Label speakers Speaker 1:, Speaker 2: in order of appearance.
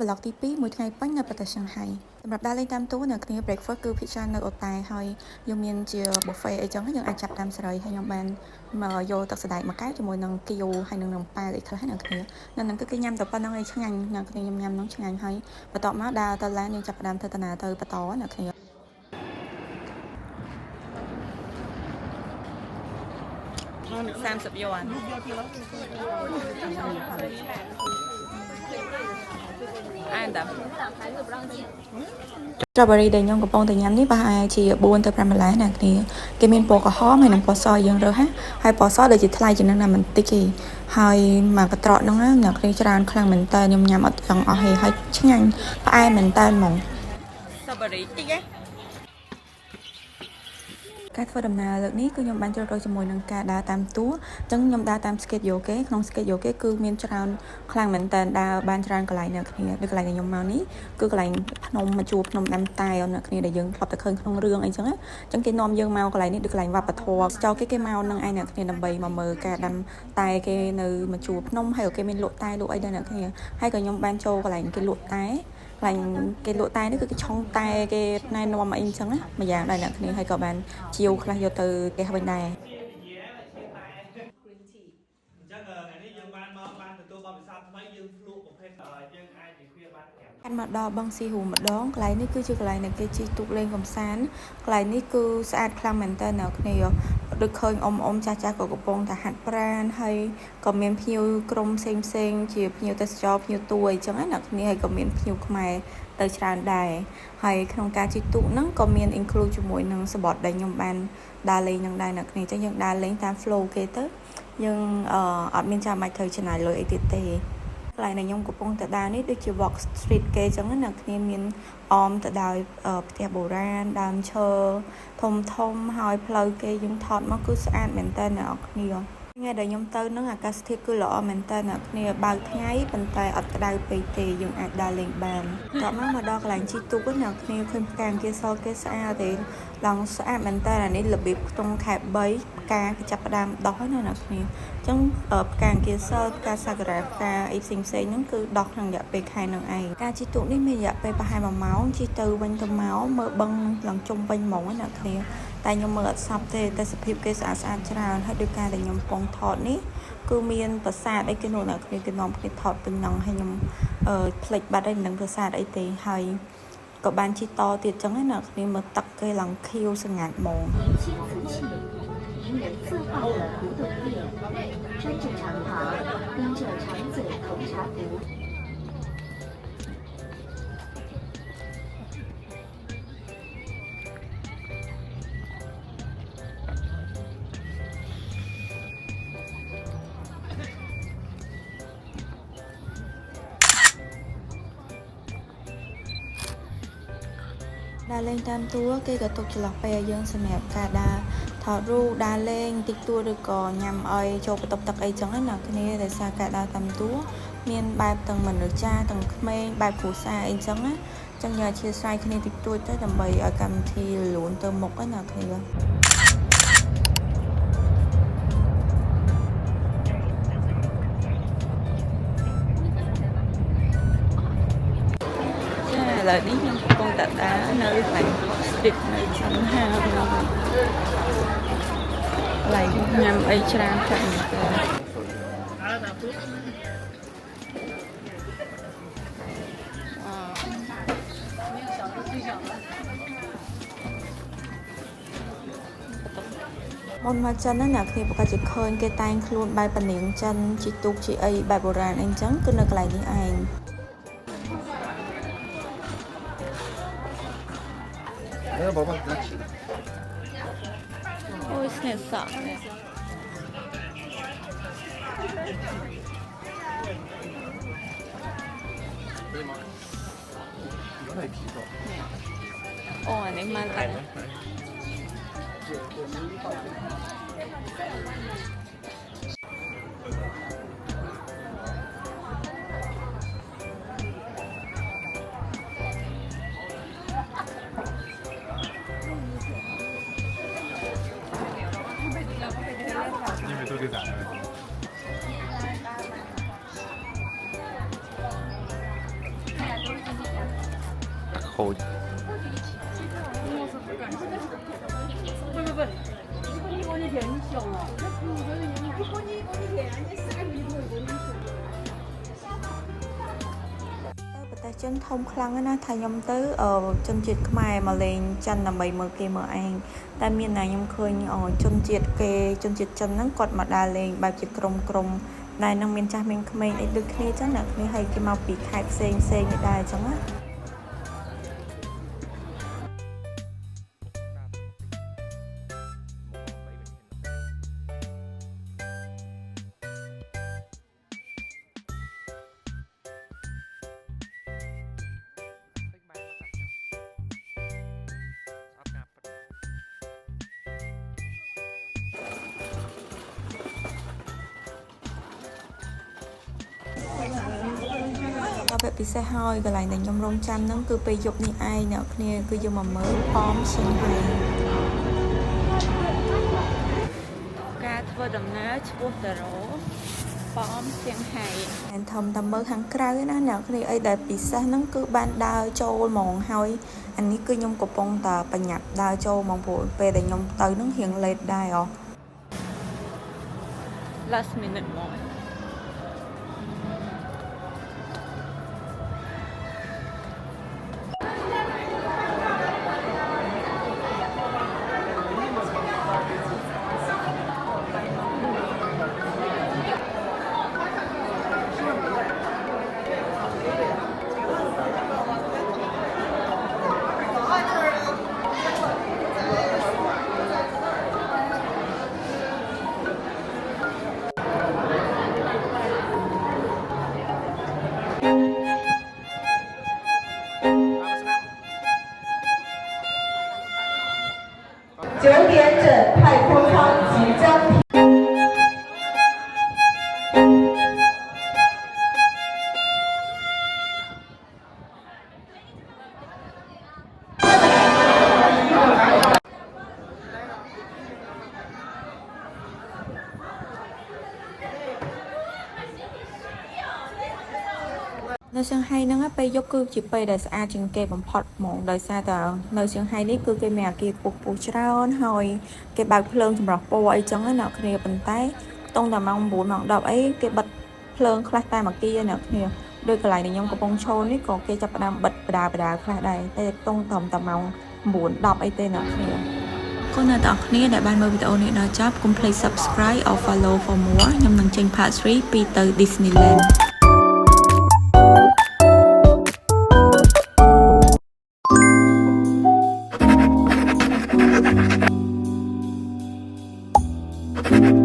Speaker 1: vlog ទី2មួយថ្ងៃពេញនៅប្រទេសសង្ហៃសម្រាប់ដើរលេងតាមទូនៅគ្នា breakfast គឺភាគច្រើននៅអូតែហើយយើងមានជា buffet អីចឹងយើងអាចចាប់តាមសេរីហើយខ្ញុំបានមកយកទឹកសណ្តែកមកកែជាមួយនឹងគៀវហើយនឹងប៉ែអីខ្លះនៅគ្នានៅនឹងគឺគេញ៉ាំតែប៉ុណ្្នឹងឯងឆ្ងាញ់នៅគ្នាខ្ញុំញ៉ាំនឹងឆ្ងាញ់ហើយបន្ទាប់មកដើរទៅឡានយើងចាប់ផ្ដើមធ្វើដំណើរទៅបន្តនៅគ្នា30 យួនstrawberry ដែលខ្ញុំកំពុងតែញ៉ាំនេះប្រហែលជា4ទៅ5ដុល្លារណាគ្នាគេមានពណ៌ក្រហមហើយនិងពណ៌សយើងរើសហើយពណ៌សដូចជាថ្លៃជាងនឹងណាមិនតិចទេហើយមកកត្រកហ្នឹងអ្នកគ្នាច្រើនខ្លាំងមែនតើខ្ញុំញ៉ាំអត់ចង់អស់ទេហើយឆ្ងាញ់ផ្អែមមែនតើហ្មង strawberry តិចការធ្វើដំណើរលើកនេះគឺខ្ញុំបានជ្រើសរើសជាមួយនឹងការដើរតាមទូអញ្ចឹងខ្ញុំដើរតាម skate yoga ក្នុង skate yoga គឺមានច្រើនខ្លាំងមែនតើដើរបានច្រើនកន្លែងនៅគ្នាដូចកន្លែងដែលខ្ញុំមកនេះគឺកន្លែងភ្នំមកជួបភ្នំដាំតែនៅគ្នាដែលយើងធ្លាប់តែឃើញក្នុងរឿងអីចឹងអញ្ចឹងគេនាំយើងមកកន្លែងនេះដូចកន្លែងវប្បធម៌ចោលគេមកនឹងឯអ្នកគ្នាដើម្បីមកមើលការដាំតែគេនៅមកជួបភ្នំហើយគេមានលក់តែលក់អីដែរអ្នកគ្នាហើយក៏ខ្ញុំបានចូលកន្លែងគេលក់តែកន្លែងគេលក់តែនេះគឺគេឆុងតែគេណែនាំអីអញ្ចឹងណាមួយយ៉ាងដែរអ្នកគ្នាហើយក៏បានជាវខ្លះយកទៅគេវិញដែរបានមកដល់បឹងស៊ីហ៊ូម្ដងកន្លែងនេះគឺជាកន្លែងដែលគេជិះទូកលេងកំសាន្តកន្លែងនេះគឺស្អាតខ្លាំងមែនតើអ្នកគ្នាដូចឃើញអ៊ំចាស់ចាស់ក៏កំពុងតែហាត់ប្រាណហើយក៏មានភ្ញៀវក្រុមផ្សេងជាភ្ញៀវទេសចរភ្ញៀវទួអញ្ចឹងណាអ្នកគ្នាហើយក៏មានភ្ញៀវខ្មែរទៅច្រើនដែរហើយក្នុងការជិះទូកហ្នឹងក៏មាន include ជាមួយនឹងសបត់ដែលខ្ញុំបានដើរលេងនឹងដែរអ្នកគ្នាអញ្ចឹងយើងដើរលេងតាម flow គេទៅយើងអត់មានចាំបាច់ត្រូវចំណាយលុយអីទៀតទេកន្លែងដែលខ្ញុំកំពុងតែដើរនេះដូចជា walk street គេអញ្ចឹងណាគ្នាមានអមទៅដោយផ្ទះបុរាណដើមឈើធំហើយផ្លូវគេយើងថតមកគឺស្អាតមែនតើអ្នកគ្នាថ្ងៃដែលខ្ញុំទៅនឹងអាកាសធាតុគឺល្អមែនតើអ្នកគ្នាបើកថ្ងៃប៉ុន្តែអត់ក្តៅពេកទេយើងអាចដើរលេងបានតមកដល់កន្លែងជិះទូកអ្នកគ្នាឃើញផ្កាអង្គាសគេស្អាតទេឡើងស្អាតមែនតើអានេះរបៀបក្នុងខែ3ផ្កាគេចាប់ផ្ដើមដោះហើយណាអ្នកគ្នាអញ្ចឹងផ្កាអង្គាសផ្កាសាការ៉ាផ្កាអីផ្សេងហ្នឹងគឺដោះក្នុងរយៈពេលខែនឹងឯងការជិះទូកនេះមានរយៈពេលប្រហែល1ម៉ោងជិះទៅវិញទៅមកមើលបឹងឡើងជុំវិញហ្មងណាអ្នកគ្នាតែខ្ញុំមើលអត់សពទេតែសភាពគេស្អាតច្រើនហើយដោយការដែលខ្ញុំកំពុងថតនេះគឺមានប្រាសាទអីគេនោះអ្នកគ្នាគេនាំគ្នាថតពេញហ្នឹងហើយខ្ញុំផ្លេចបាត់ហើយមិនដឹងប្រាសាទអីទេហើយក៏បានជិះតទៀតចឹងណាអ្នកគ្នាមើលទឹកគេឡើងខៀវស្ងាត់ហ្មងដើរលេងតាមតួគេក៏ទុកចន្លោះពេលឲ្យយើងសម្រាប់ការដើរថតរូបដើរលេងតិចតួឬក៏ញ៉ាំអីចូលបន្ទប់ទឹកអីចឹងណាគ្នាដោយសារការដើរតាមតួមានបែបទាំងមនុស្សចាស់ទាំងក្មេងបែបគ្រួសារអីចឹងណាចឹងយើងអធិស្ឋានគ្នាតិចតួទៅដើម្បីឲ្យកម្មវិធីលូនទៅមុខណាគ្នាឥឡូវនេះខ្ញុំកំពុងតែដើរនៅកន្លែង street នៅសង្ហាកន្លែងញ៉ាំអីច្រើនខ្លាំងមែនតើមុនមកចិនណាអ្នកគ្នាប្រកាសជាឃើញគេតែងខ្លួនបែបពនាងចិនជីទូកជីអីបែបបុរាណអីចឹងគឺនៅកន្លែងនេះឯងអូយស្នេហ៍សក់អូអានេះមកតែ
Speaker 2: ខូច
Speaker 1: តែចិនធំខ្លាំងណាស់ថាខ្ញុំទៅជនជាតិខ្មែរមកលេងចិនដើម្បីមើលគេមើលឯងតែមានណាខ្ញុំឃើញជនជាតិចិនហ្នឹងគាត់មកដើរលេងបែបជាក្រុមដែលនឹងមានចាស់មានក្មេងអីដូចគ្នាចឹងអ្នកគ្នាហើយគេមកពីខេត្តផ្សេងនេះដែរចឹងណាដល់ពេលពិសេសហើយកន្លែងដែលខ្ញុំរងចាំហ្នឹងគឺពេលយប់នេះឯងអ្នកគ្នាគឺយកមកមើលផមសៀងហៃការធ្វើដំណើរឆ្ពោះទៅរកផមសៀងហៃហើយធំតែមើលខាងក្រៅណាអ្នកគ្នាអីដែលពិសេសហ្នឹងគឺបានដើរចូលហ្មងហើយអានេះគឺខ្ញុំកំពុងតែបញ្ញាប់ដើរចូលហ្មងព្រោះពេលដែលខ្ញុំទៅហ្នឹងរៀង late ដែរlast minute ហ្មង
Speaker 3: 9点整，太空舱即将。
Speaker 1: នៅសៀងហៃហ្នឹងពេលយប់គឺជាពេលដែលស្អាតជាងគេបំផុតហ្មងដោយសារតែនៅសៀងហៃនេះគឺគេមានអគារខ្ពស់ច្រើនហើយគេបើកភ្លើងចម្រុះពណ៌អីចឹងណាអ្នកគ្នាប៉ុន្តែខ្ទង់តែម៉ោង9ម៉ោង10អីគេបិទភ្លើងខ្លះតែមួយអគារអ្នកគ្នាដោយកន្លែងដែលខ្ញុំកំពុងឈរនេះក៏គេចាប់ផ្ដើមបិទបដាខ្លះដែរតែខ្ទង់ត្រឹមតែម៉ោង9 10អីទេអ្នកគ្នាគុណអ្នកទាំងអស់គ្នាដែលបានមើលវីដេអូនេះដល់ចប់កុំភ្លេច Subscribe or follow for more ខ្ញុំនឹងចេញ Part 3 ពីទៅ Disneyland thank you